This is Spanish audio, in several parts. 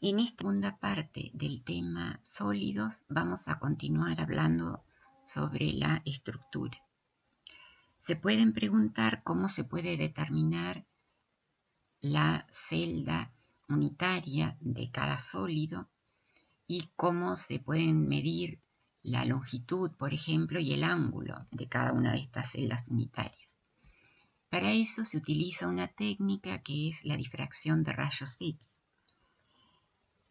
En esta segunda parte del tema sólidos vamos a continuar hablando sobre la estructura. Se pueden preguntar cómo se puede determinar la celda unitaria de cada sólido y cómo se pueden medir la longitud, por ejemplo, y el ángulo de cada una de estas celdas unitarias. Para eso se utiliza una técnica que es la difracción de rayos X.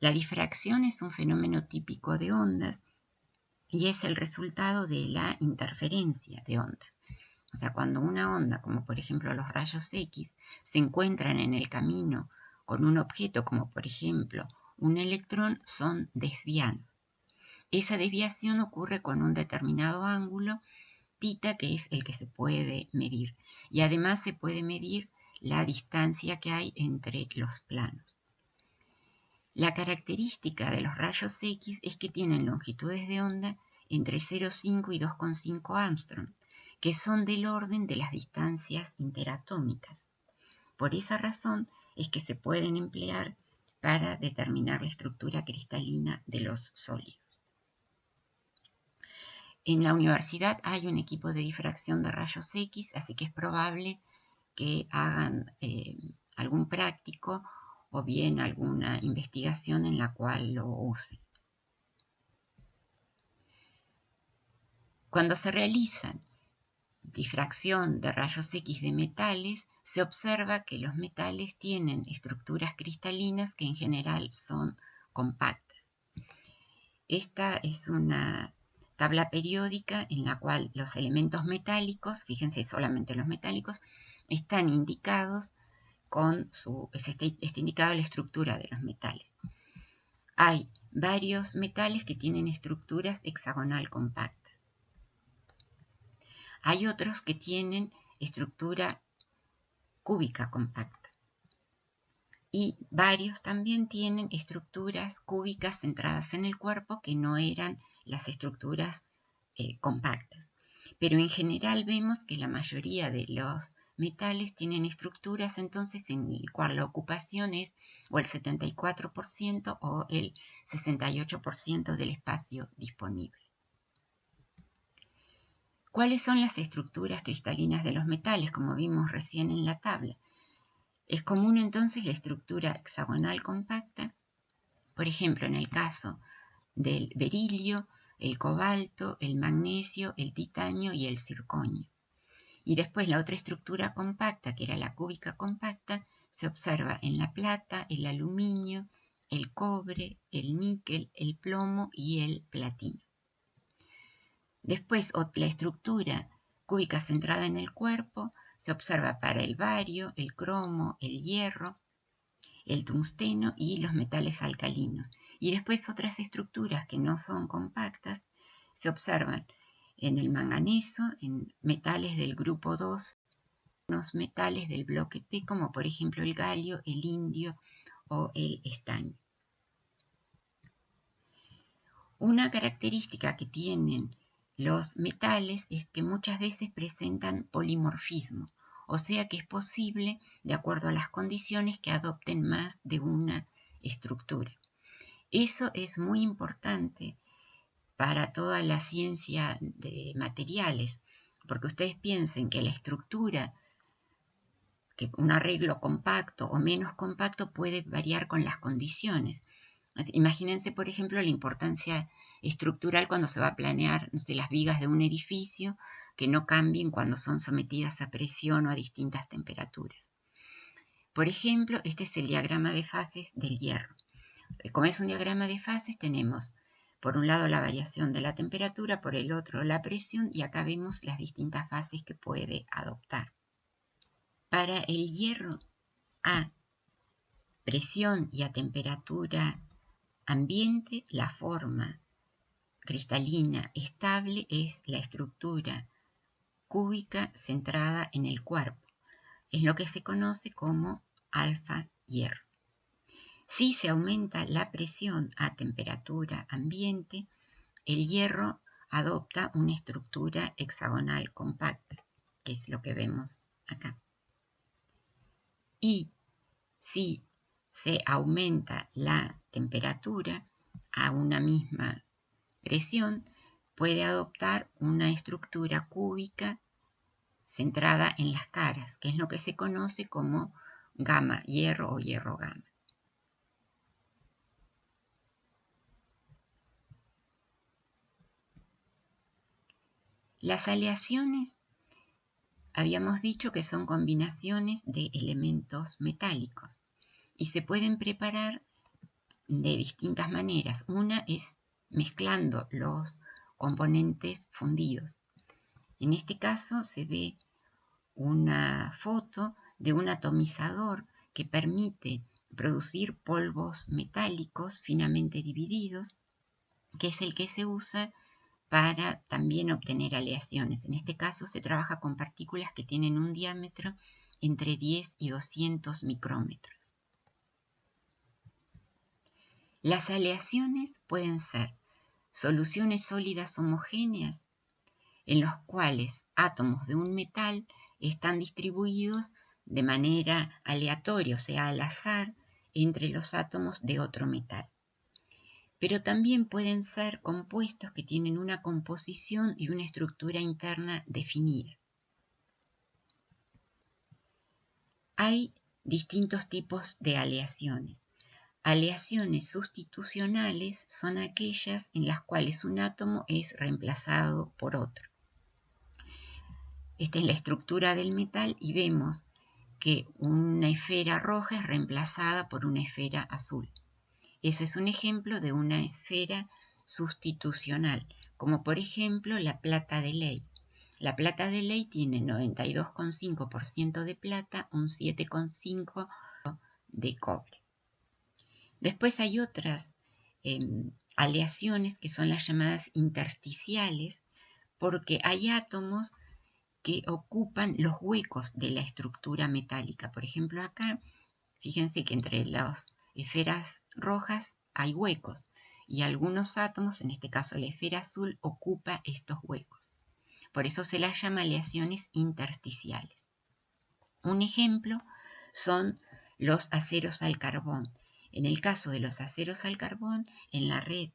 La difracción es un fenómeno típico de ondas y es el resultado de la interferencia de ondas. O sea, cuando una onda, como por ejemplo los rayos X, se encuentran en el camino con un objeto, como por ejemplo un electrón, son desviados. Esa desviación ocurre con un determinado ángulo, θ, que es el que se puede medir. Y además se puede medir la distancia que hay entre los planos. La característica de los rayos X es que tienen longitudes de onda entre 0,5 y 2,5 Armstrong, que son del orden de las distancias interatómicas. Por esa razón es que se pueden emplear para determinar la estructura cristalina de los sólidos. En la universidad hay un equipo de difracción de rayos X, así que es probable que hagan algún práctico o bien alguna investigación en la cual lo usen. Cuando se realiza difracción de rayos X de metales, se observa que los metales tienen estructuras cristalinas que en general son compactas. Esta es una tabla periódica en la cual los elementos metálicos, fíjense solamente los metálicos, están indicados está indicada la estructura de los metales. Hay varios metales que tienen estructuras hexagonal compactas. Hay otros que tienen estructura cúbica compacta. Y varios también tienen estructuras cúbicas centradas en el cuerpo que no eran las estructuras compactas. Pero en general vemos que la mayoría de los metales tienen estructuras entonces en el cual la ocupación es o el 74% o el 68% del espacio disponible. ¿Cuáles son las estructuras cristalinas de los metales, como vimos recién en la tabla? Es común entonces la estructura hexagonal compacta, por ejemplo en el caso del berilio, el cobalto, el magnesio, el titanio y el circonio. Y después la otra estructura compacta, que era la cúbica compacta, se observa en la plata, el aluminio, el cobre, el níquel, el plomo y el platino. Después, la estructura cúbica centrada en el cuerpo se observa para el bario, el cromo, el hierro, el tungsteno y los metales alcalinos. Y después otras estructuras que no son compactas se observan en el manganeso, en metales del grupo 2, unos metales del bloque P, como por ejemplo el galio, el indio o el estaño. Una característica que tienen los metales es que muchas veces presentan polimorfismo, o sea que es posible, de acuerdo a las condiciones, que adopten más de una estructura. Eso es muy importante para toda la ciencia de materiales, porque ustedes piensen que la estructura, que un arreglo compacto o menos compacto puede variar con las condiciones. Imagínense, por ejemplo, la importancia estructural cuando se va a planear, no sé, las vigas de un edificio, que no cambien cuando son sometidas a presión o a distintas temperaturas. Por ejemplo, este es el diagrama de fases del hierro. Como es un diagrama de fases, tenemos por un lado la variación de la temperatura, por el otro la presión, y acá vemos las distintas fases que puede adoptar. Para el hierro a presión y a temperatura ambiente, la forma cristalina estable es la estructura cúbica centrada en el cuerpo. Es lo que se conoce como alfa hierro. Si se aumenta la presión a temperatura ambiente, el hierro adopta una estructura hexagonal compacta, que es lo que vemos acá. Y si se aumenta la temperatura a una misma presión, puede adoptar una estructura cúbica centrada en las caras, que es lo que se conoce como gama hierro o hierro gama. Las aleaciones, habíamos dicho que son combinaciones de elementos metálicos y se pueden preparar de distintas maneras. Una es mezclando los componentes fundidos. En este caso se ve una foto de un atomizador que permite producir polvos metálicos finamente divididos, que es el que se usa para también obtener aleaciones. En este caso se trabaja con partículas que tienen un diámetro entre 10 y 200 micrómetros. Las aleaciones pueden ser soluciones sólidas homogéneas en los cuales átomos de un metal están distribuidos de manera aleatoria, o sea, al azar, entre los átomos de otro metal. Pero también pueden ser compuestos que tienen una composición y una estructura interna definida. Hay distintos tipos de aleaciones. Aleaciones sustitucionales son aquellas en las cuales un átomo es reemplazado por otro. Esta es la estructura del metal y vemos que una esfera roja es reemplazada por una esfera azul. Eso es un ejemplo de una esfera sustitucional, como por ejemplo la plata de Ley. La plata de Ley tiene 92,5% de plata, un 7,5% de cobre. Después hay otras aleaciones que son las llamadas intersticiales, porque hay átomos que ocupan los huecos de la estructura metálica. Por ejemplo, acá, fíjense que entre las esferas rojas hay huecos y algunos átomos, en este caso la esfera azul, ocupa estos huecos. Por eso se las llama aleaciones intersticiales. Un ejemplo son los aceros al carbón. En el caso de los aceros al carbón, en la red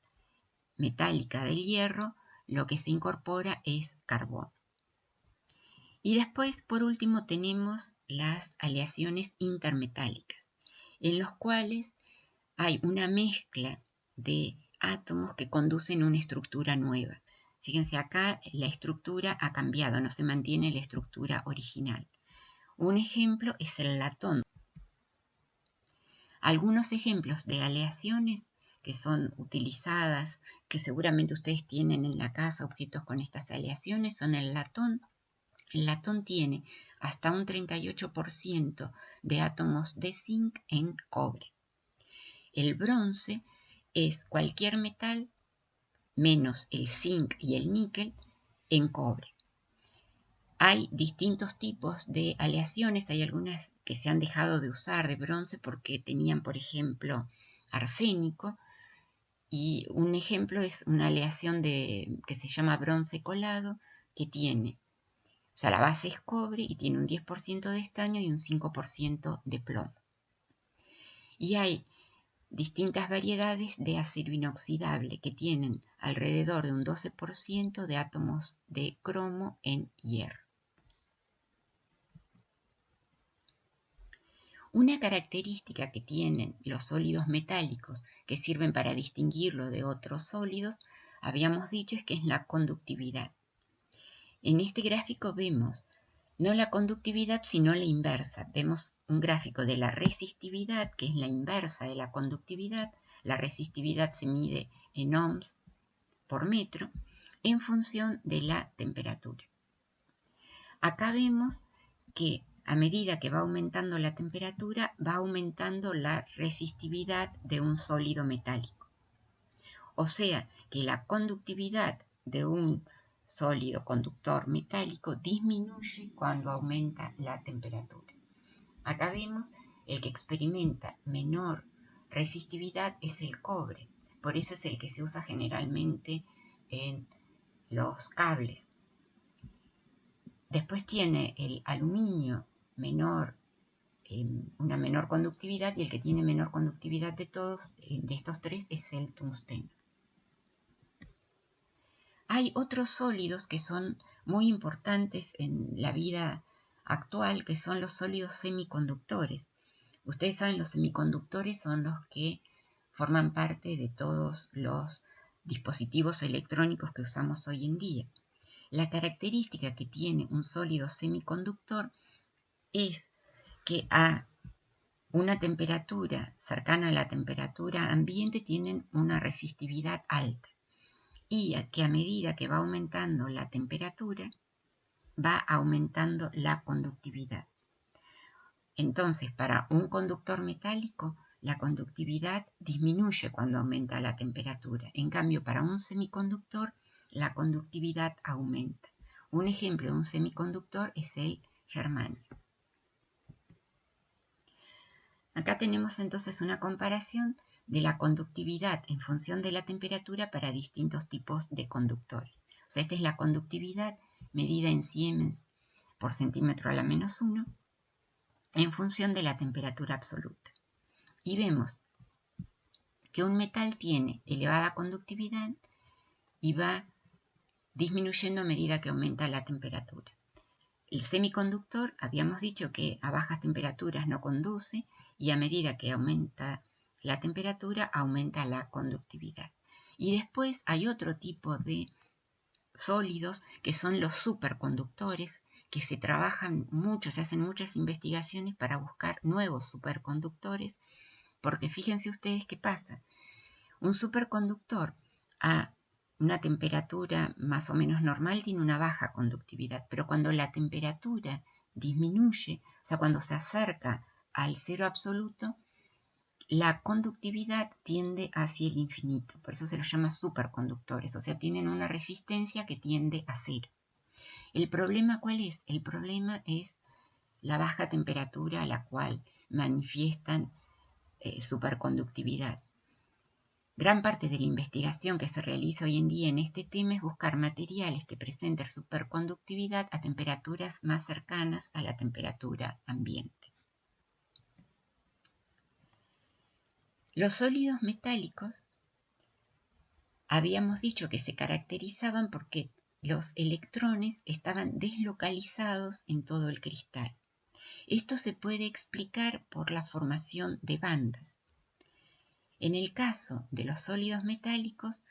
metálica del hierro, lo que se incorpora es carbón. Y después, por último, tenemos las aleaciones intermetálicas, en los cuales hay una mezcla de átomos que conducen a una estructura nueva. Fíjense, acá la estructura ha cambiado, no se mantiene la estructura original. Un ejemplo es el latón. Algunos ejemplos de aleaciones que son utilizadas, que seguramente ustedes tienen en la casa objetos con estas aleaciones, son el latón. El latón tiene hasta un 38% de átomos de zinc en cobre. El bronce es cualquier metal menos el zinc y el níquel en cobre. Hay distintos tipos de aleaciones, hay algunas que se han dejado de usar de bronce porque tenían, por ejemplo, arsénico, y un ejemplo es una aleación que se llama bronce colado, que tiene, o sea, la base es cobre y tiene un 10% de estaño y un 5% de plomo. Y hay distintas variedades de acero inoxidable que tienen alrededor de un 12% de átomos de cromo en hierro. Una característica que tienen los sólidos metálicos que sirven para distinguirlo de otros sólidos, habíamos dicho, es que es la conductividad. En este gráfico vemos no la conductividad, sino la inversa. Vemos un gráfico de la resistividad, que es la inversa de la conductividad. La resistividad se mide en ohms por metro en función de la temperatura. Acá vemos que a medida que va aumentando la temperatura, va aumentando la resistividad de un sólido metálico. O sea que la conductividad de un sólido conductor metálico disminuye cuando aumenta la temperatura. Acá vemos el que experimenta menor resistividad es el cobre, por eso es el que se usa generalmente en los cables. Después tiene el aluminio menor una menor conductividad, y el que tiene menor conductividad de todos, de estos tres, es el tungsteno. Hay otros sólidos que son muy importantes en la vida actual, que son los sólidos semiconductores. Ustedes saben, los semiconductores son los que forman parte de todos los dispositivos electrónicos que usamos hoy en día. La característica que tiene un sólido semiconductor es que a una temperatura cercana a la temperatura ambiente tienen una resistividad alta, y que a medida que va aumentando la temperatura va aumentando la conductividad. Entonces, para un conductor metálico, la conductividad disminuye cuando aumenta la temperatura. En cambio, para un semiconductor, la conductividad aumenta. Un ejemplo de un semiconductor es el germanio. Acá tenemos entonces una comparación de la conductividad en función de la temperatura para distintos tipos de conductores. O sea, esta es la conductividad medida en Siemens por centímetro a la menos 1 en función de la temperatura absoluta. Y vemos que un metal tiene elevada conductividad y va disminuyendo a medida que aumenta la temperatura. El semiconductor, habíamos dicho que a bajas temperaturas no conduce, y a medida que aumenta la temperatura, aumenta la conductividad. Y después hay otro tipo de sólidos que son los superconductores, que se trabajan mucho, se hacen muchas investigaciones para buscar nuevos superconductores, porque fíjense ustedes qué pasa. Un superconductor a una temperatura más o menos normal tiene una baja conductividad, pero cuando la temperatura disminuye, o sea, cuando se acerca al cero absoluto, la conductividad tiende hacia el infinito. Por eso se los llama superconductores, o sea, tienen una resistencia que tiende a cero. ¿El problema cuál es? El problema es la baja temperatura a la cual manifiestan superconductividad. Gran parte de la investigación que se realiza hoy en día en este tema es buscar materiales que presenten superconductividad a temperaturas más cercanas a la temperatura ambiente. Los sólidos metálicos habíamos dicho que se caracterizaban porque los electrones estaban deslocalizados en todo el cristal. Esto se puede explicar por la formación de bandas. En el caso de los sólidos metálicos,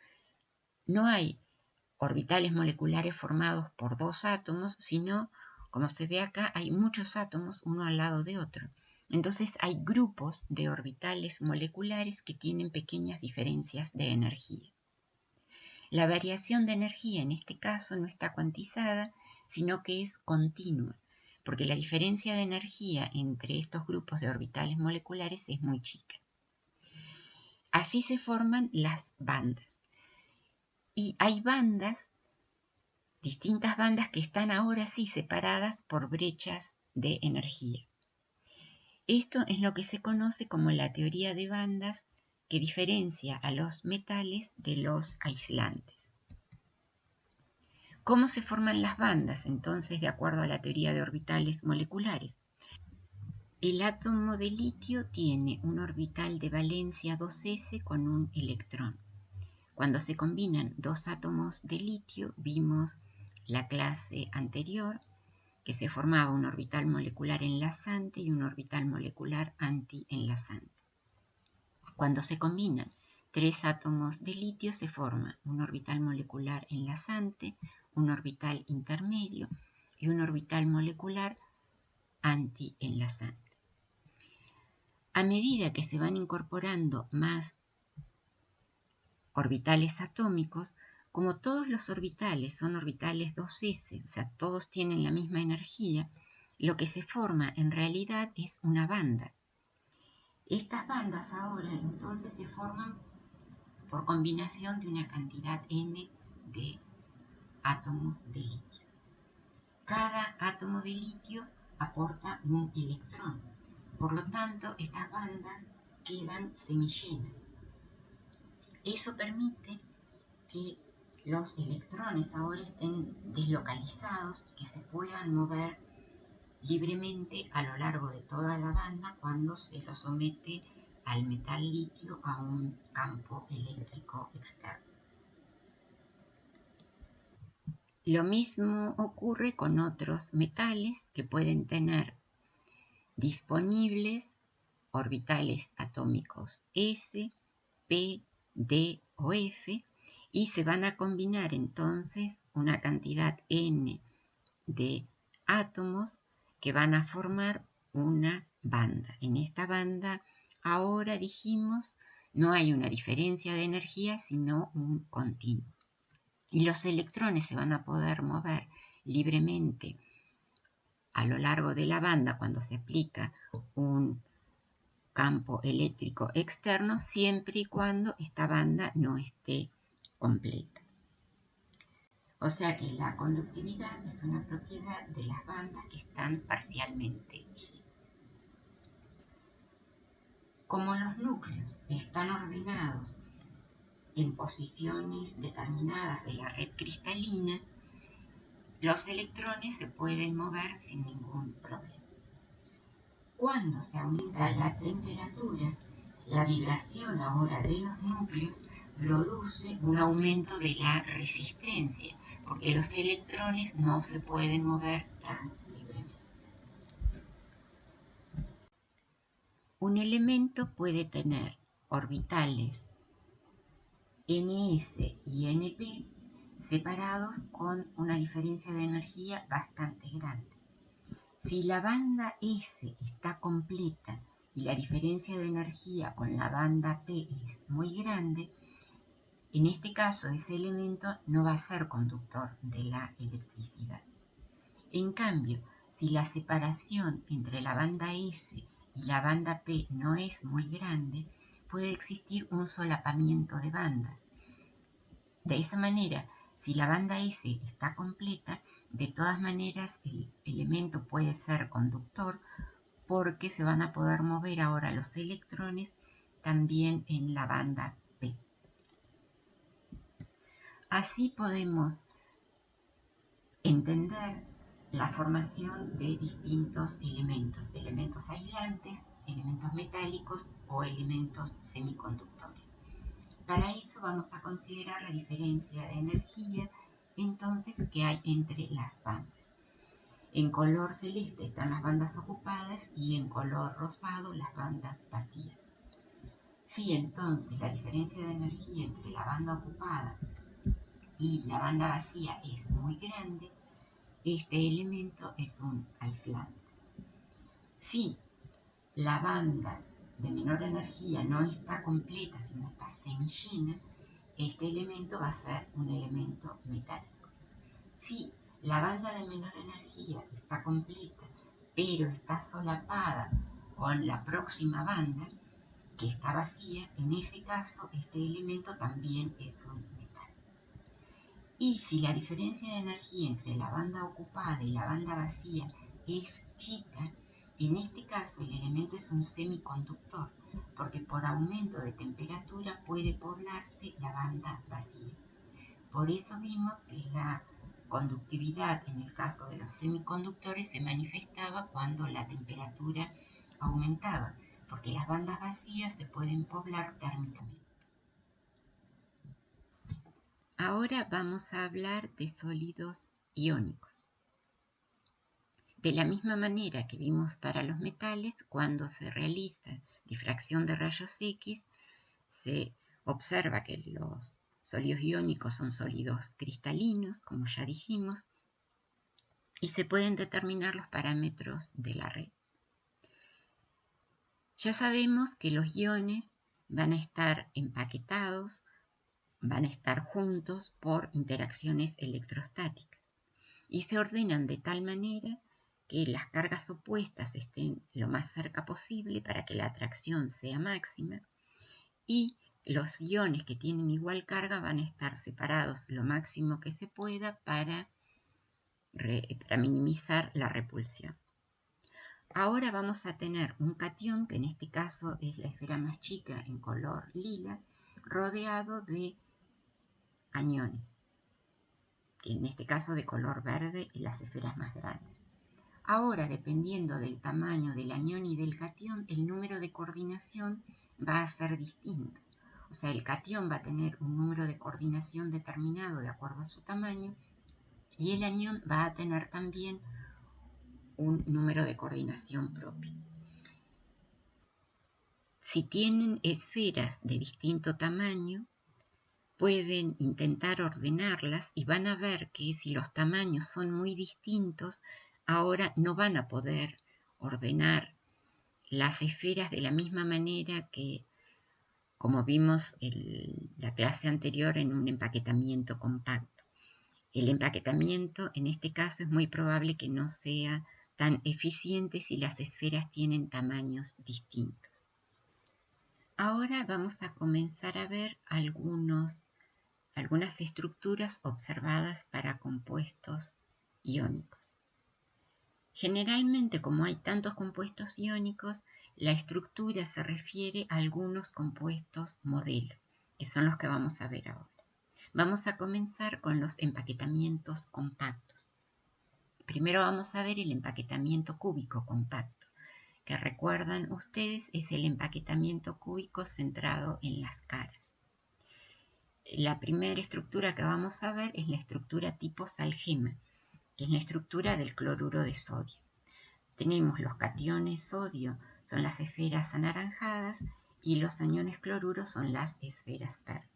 no hay orbitales moleculares formados por dos átomos, sino, como se ve acá, hay muchos átomos uno al lado de otro. Entonces hay grupos de orbitales moleculares que tienen pequeñas diferencias de energía. La variación de energía en este caso no está cuantizada, sino que es continua, porque la diferencia de energía entre estos grupos de orbitales moleculares es muy chica. Así se forman las bandas. Y hay bandas, distintas bandas que están ahora sí separadas por brechas de energía. Esto es lo que se conoce como la teoría de bandas, que diferencia a los metales de los aislantes. ¿Cómo se forman las bandas, entonces, de acuerdo a la teoría de orbitales moleculares? El átomo de litio tiene un orbital de valencia 2s con un electrón. Cuando se combinan dos átomos de litio, vimos la clase anterior, que se formaba un orbital molecular enlazante y un orbital molecular antienlazante. Cuando se combinan tres átomos de litio, se forma un orbital molecular enlazante, un orbital intermedio y un orbital molecular antienlazante. A medida que se van incorporando más orbitales atómicos, como todos los orbitales son orbitales 2s, o sea, todos tienen la misma energía, lo que se forma en realidad es una banda. Estas bandas ahora entonces se forman por combinación de una cantidad n de átomos de litio. Cada átomo de litio aporta un electrón, por lo tanto estas bandas quedan semillenas. Eso permite que los electrones ahora estén deslocalizados y que se puedan mover libremente a lo largo de toda la banda cuando se lo somete al metal litio a un campo eléctrico externo. Lo mismo ocurre con otros metales que pueden tener disponibles orbitales atómicos S, P, D o F, y se van a combinar entonces una cantidad N de átomos que van a formar una banda. En esta banda, ahora dijimos, no hay una diferencia de energía, sino un continuo. Y los electrones se van a poder mover libremente a lo largo de la banda cuando se aplica un campo eléctrico externo, siempre y cuando esta banda no esté completa. O sea que la conductividad es una propiedad de las bandas que están parcialmente llenas. Como los núcleos están ordenados en posiciones determinadas de la red cristalina, los electrones se pueden mover sin ningún problema. Cuando se aumenta la temperatura, la vibración ahora de los núcleos produce un aumento de la resistencia, porque los electrones no se pueden mover tan libremente. Un elemento puede tener orbitales ns y np separados con una diferencia de energía bastante grande. Si la banda S está completa y la diferencia de energía con la banda P es muy grande, en este caso ese elemento no va a ser conductor de la electricidad. En cambio, si la separación entre la banda S y la banda P no es muy grande, puede existir un solapamiento de bandas. De esa manera, si la banda S está completa, de todas maneras el elemento puede ser conductor porque se van a poder mover ahora los electrones también en la banda P. Así podemos entender la formación de distintos elementos aislantes, elementos metálicos o elementos semiconductores. Para eso vamos a considerar la diferencia de energía entonces que hay entre las bandas. En color celeste están las bandas ocupadas y en color rosado las bandas vacías. Si entonces la diferencia de energía entre la banda ocupada y la banda vacía es muy grande, este elemento es un aislante. Si la banda de menor energía no está completa, sino está semillena, este elemento va a ser un elemento metálico. Si la banda de menor energía está completa, pero está solapada con la próxima banda, que está vacía, en ese caso este elemento también es un metal. Y si la diferencia de energía entre la banda ocupada y la banda vacía es chica, en este caso el elemento es un semiconductor, porque por aumento de temperatura puede poblarse la banda vacía. Por eso vimos que la conductividad en el caso de los semiconductores se manifestaba cuando la temperatura aumentaba, porque las bandas vacías se pueden poblar térmicamente. Ahora vamos a hablar de sólidos iónicos. De la misma manera que vimos para los metales, cuando se realiza difracción de rayos X, se observa que los sólidos iónicos son sólidos cristalinos, como ya dijimos, y se pueden determinar los parámetros de la red. Ya sabemos que los iones van a estar empaquetados, van a estar juntos por interacciones electrostáticas y se ordenan de tal manera que las cargas opuestas estén lo más cerca posible para que la atracción sea máxima y los iones que tienen igual carga van a estar separados lo máximo que se pueda para minimizar la repulsión. Ahora vamos a tener un catión, que en este caso es la esfera más chica en color lila, rodeado de aniones, que en este caso de color verde y las esferas más grandes. Ahora, dependiendo del tamaño del anión y del catión, el número de coordinación va a ser distinto. O sea, el catión va a tener un número de coordinación determinado de acuerdo a su tamaño y el anión va a tener también un número de coordinación propio. Si tienen esferas de distinto tamaño, pueden intentar ordenarlas y van a ver que si los tamaños son muy distintos, ahora no van a poder ordenar las esferas de la misma manera que, como vimos en la clase anterior, en un empaquetamiento compacto. El empaquetamiento, en este caso, es muy probable que no sea tan eficiente si las esferas tienen tamaños distintos. Ahora vamos a comenzar a ver algunas estructuras observadas para compuestos iónicos. Generalmente, como hay tantos compuestos iónicos, la estructura se refiere a algunos compuestos modelo, que son los que vamos a ver ahora. Vamos a comenzar con los empaquetamientos compactos. Primero vamos a ver el empaquetamiento cúbico compacto, que recuerdan ustedes es el empaquetamiento cúbico centrado en las caras. La primera estructura que vamos a ver es la estructura tipo Salgema, que es la estructura del cloruro de sodio. Tenemos los cationes sodio, son las esferas anaranjadas, y los aniones cloruro son las esferas verdes.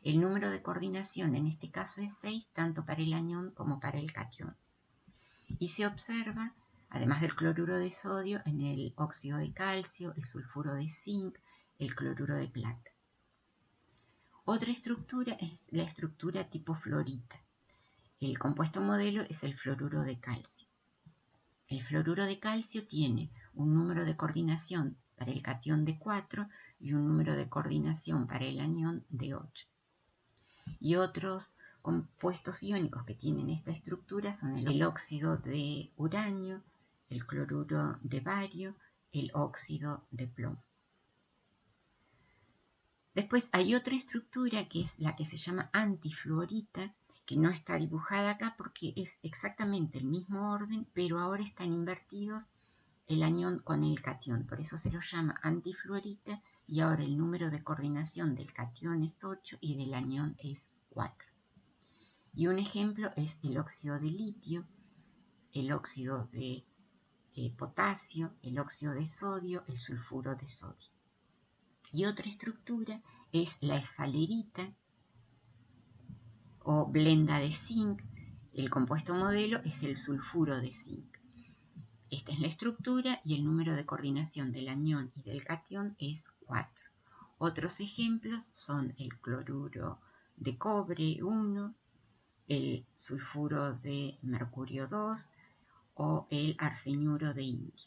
El número de coordinación en este caso es 6, tanto para el anión como para el catión. Y se observa, además del cloruro de sodio, en el óxido de calcio, el sulfuro de zinc, el cloruro de plata. Otra estructura es la estructura tipo fluorita. El compuesto modelo es el fluoruro de calcio. El fluoruro de calcio tiene un número de coordinación para el catión de 4 y un número de coordinación para el anión de 8. Y otros compuestos iónicos que tienen esta estructura son el óxido de uranio, el cloruro de bario, el óxido de plomo. Después hay otra estructura que es la que se llama antifluorita, que no está dibujada acá porque es exactamente el mismo orden, pero ahora están invertidos el anión con el catión. Por eso se lo llama antifluorita y ahora el número de coordinación del catión es 8 y del anión es 4. Y un ejemplo es el óxido de litio, el óxido de potasio, el óxido de sodio, el sulfuro de sodio. Y otra estructura es la esfalerita o blenda de zinc. El compuesto modelo es el sulfuro de zinc. Esta es la estructura y el número de coordinación del anión y del catión es 4. Otros ejemplos son el cloruro de cobre 1, el sulfuro de mercurio 2 o el arseniuro de indio.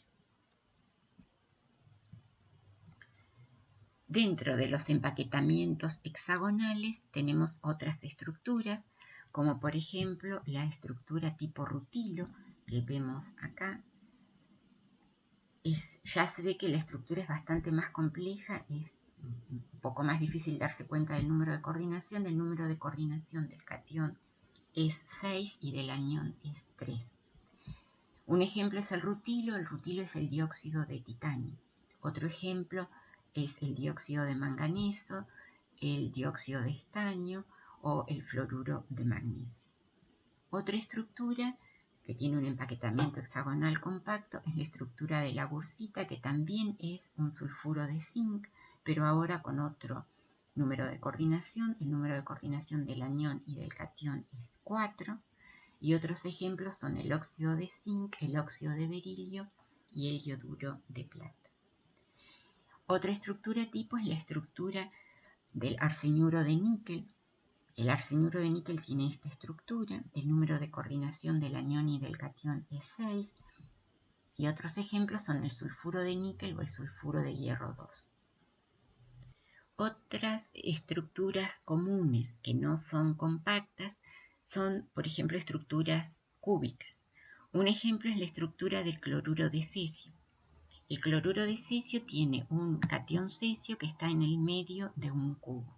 Dentro de los empaquetamientos hexagonales tenemos otras estructuras, como por ejemplo la estructura tipo rutilo que vemos acá. Ya se ve que la estructura es bastante más compleja, es un poco más difícil darse cuenta del número de coordinación. El número de coordinación del catión es 6 y del anión es 3. Un ejemplo es el rutilo es el dióxido de titanio. Otro ejemplo es el dióxido de manganeso, el dióxido de estaño o el fluoruro de magnesio. Otra estructura que tiene un empaquetamiento hexagonal compacto es la estructura de la bursita, que también es un sulfuro de zinc, pero ahora con otro número de coordinación. El número de coordinación del anión y del catión es 4. Y otros ejemplos son el óxido de zinc, el óxido de berilio y el yoduro de plata. Otra estructura tipo es la estructura del arseniuro de níquel. El arseniuro de níquel tiene esta estructura, el número de coordinación del anión y del catión es 6, y otros ejemplos son el sulfuro de níquel o el sulfuro de hierro 2. Otras estructuras comunes que no son compactas son, por ejemplo, estructuras cúbicas. Un ejemplo es la estructura del cloruro de cesio. El cloruro de cesio tiene un catión cesio que está en el medio de un cubo.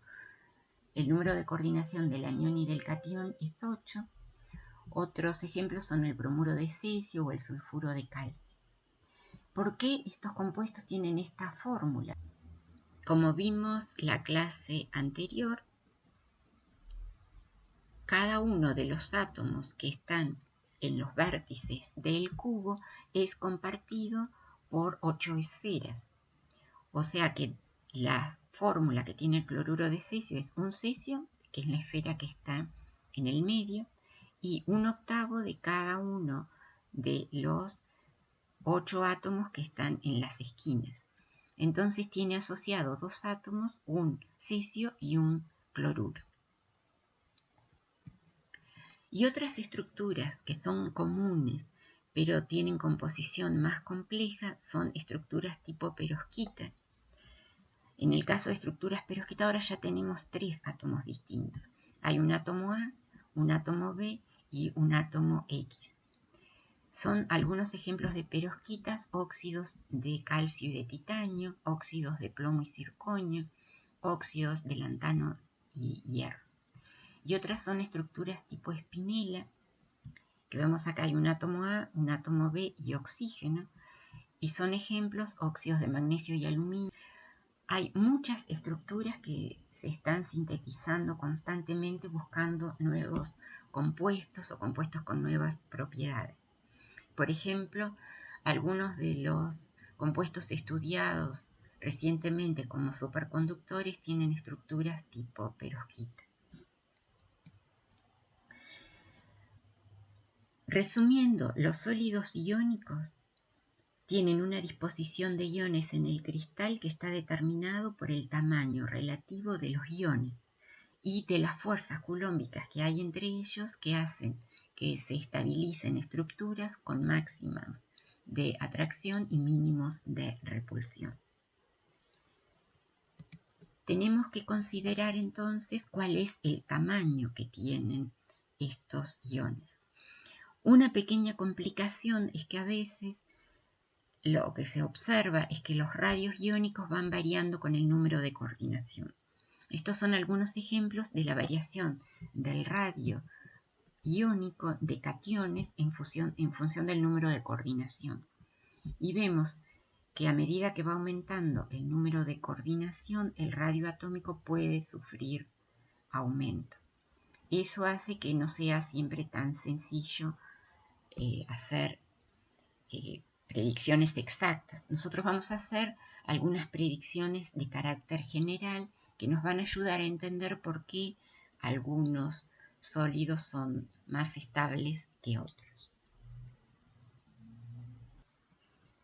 El número de coordinación del anión y del catión es 8. Otros ejemplos son el bromuro de cesio o el sulfuro de calcio. ¿Por qué estos compuestos tienen esta fórmula? Como vimos la clase anterior, cada uno de los átomos que están en los vértices del cubo es compartido por 8 esferas. O sea que la fórmula que tiene el cloruro de cesio es un cesio, que es la esfera que está en el medio, y 1/8 de cada uno de los 8 átomos que están en las esquinas. Entonces tiene asociado 2 átomos, un cesio y un cloruro. Y otras estructuras que son comunes, pero tienen composición más compleja, son estructuras tipo perovskita. En el caso de estructuras perovskita ahora ya tenemos 3 átomos distintos. Hay un átomo A, un átomo B y un átomo X. Son algunos ejemplos de perovskitas: óxidos de calcio y de titanio, óxidos de plomo y circonio, óxidos de lantano y hierro. Y otras son estructuras tipo espinela, que vemos acá hay un átomo A, un átomo B y oxígeno, y son ejemplos óxidos de magnesio y aluminio. Hay muchas estructuras que se están sintetizando constantemente buscando nuevos compuestos o compuestos con nuevas propiedades. Por ejemplo, algunos de los compuestos estudiados recientemente como superconductores tienen estructuras tipo perovskita. Resumiendo, los sólidos iónicos tienen una disposición de iones en el cristal que está determinado por el tamaño relativo de los iones y de las fuerzas coulomбicas que hay entre ellos, que hacen que se estabilicen estructuras con máximos de atracción y mínimos de repulsión. Tenemos que considerar entonces cuál es el tamaño que tienen estos iones. Una pequeña complicación es que a veces lo que se observa es que los radios iónicos van variando con el número de coordinación. Estos son algunos ejemplos de la variación del radio iónico de cationes en función del número de coordinación. Y vemos que a medida que va aumentando el número de coordinación, el radio atómico puede sufrir aumento. Eso hace que no sea siempre tan sencillo hacer predicciones exactas. Nosotros vamos a hacer algunas predicciones de carácter general que nos van a ayudar a entender por qué algunos sólidos son más estables que otros.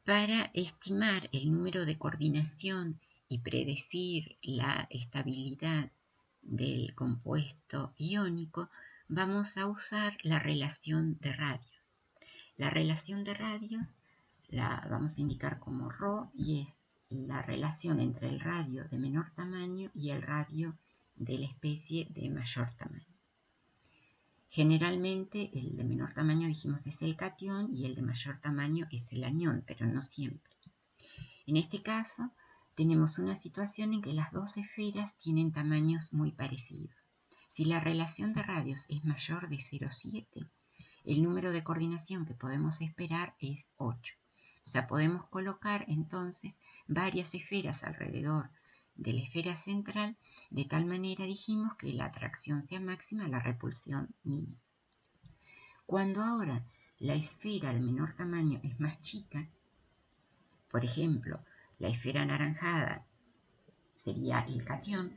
Para estimar el número de coordinación y predecir la estabilidad del compuesto iónico, vamos a usar la relación de radios. La relación de radios la vamos a indicar como ρ y es la relación entre el radio de menor tamaño y el radio de la especie de mayor tamaño. Generalmente el de menor tamaño dijimos es el catión y el de mayor tamaño es el anión, pero no siempre. En este caso tenemos una situación en que las dos esferas tienen tamaños muy parecidos. Si la relación de radios es mayor de 0,7, el número de coordinación que podemos esperar es 8. O sea, podemos colocar entonces varias esferas alrededor de la esfera central, de tal manera, dijimos, que la atracción sea máxima, la repulsión mínima. Cuando ahora la esfera de menor tamaño es más chica, por ejemplo, la esfera anaranjada sería el catión,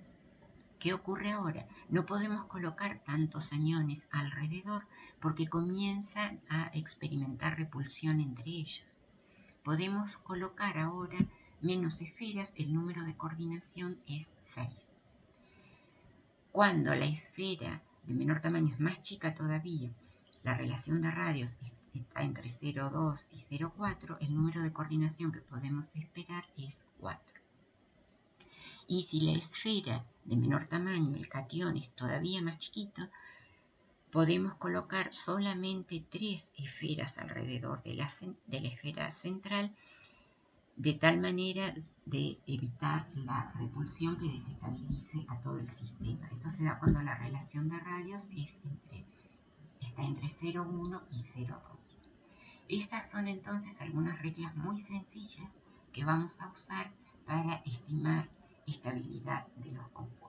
¿qué ocurre ahora? No podemos colocar tantos aniones alrededor porque comienzan a experimentar repulsión entre ellos. Podemos colocar ahora menos esferas, el número de coordinación es 6. Cuando la esfera de menor tamaño es más chica todavía, la relación de radios está entre 0,2 y 0,4, el número de coordinación que podemos esperar es 4. Y si la esfera de menor tamaño, el catión, es todavía más chiquito, podemos colocar solamente 3 esferas alrededor de la esfera central, de tal manera de evitar la repulsión que desestabilice a todo el sistema. Eso se da cuando la relación de radios está entre 0,1 y 0,2. Estas son entonces algunas reglas muy sencillas que vamos a usar para estimar estabilidad de los compuestos.